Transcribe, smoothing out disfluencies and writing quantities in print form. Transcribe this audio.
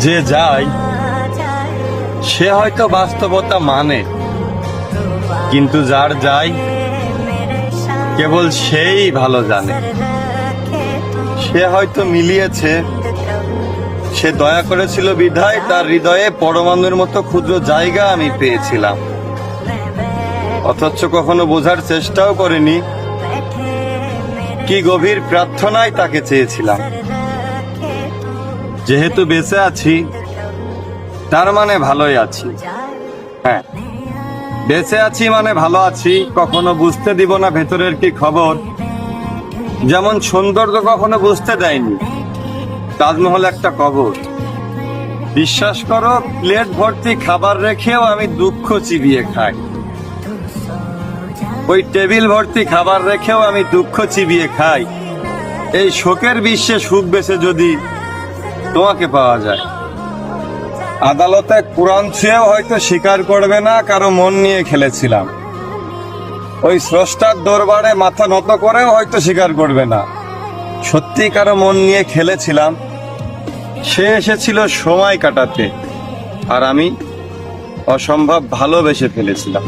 যে যায় সে হয়তো বাস্তবতা মানে, কিন্তু যার যায় কেবল সেই ভালো জানে। সে হয়তো মিলিয়েছে, সে দয়া করেছিল বিধায় তার হৃদয়ে পরমাণুর মতো ক্ষুদ্র জায়গা আমি পেয়েছিলাম, অথচ কখনো বোঝার চেষ্টাও করিনি কি গভীর প্রার্থনায় তাকে চেয়েছিলাম। যেহেতু বেঁচে আছি তার মানে ভালোই আছি। হ্যাঁ, বেঁচে আছি মানে ভালো আছি। কখনো বুঝতে দিব না ভেতরের কি খবর, যেমন সৌন্দর্য কখনো বুঝতে দেয়নি তাজমহল একটা কবর। বিশ্বাস করো, প্লেট ভর্তি খাবার রেখেও আমি দুঃখ চিবিয়ে খাই। ওই টেবিল ভর্তি খাবার রেখেও আমি দুঃখ চিবিয়ে খাই। এই শোকের বিশ্বে সুখ বেছে যদি তোমাকে পাওয়া যায়। আদালতে কোরআন ছুঁয়েও হয়তো স্বীকার করবে না কারো মন নিয়ে খেলেছিলাম। ওই স্রষ্টার দরবারে মাথা নত করেও হয়তো স্বীকার করবে না সত্যি কারো মন নিয়ে খেলেছিলাম। সে এসেছিল সময় কাটাতে, আর আমি অসম্ভব ভালোবেসে ফেলেছিলাম।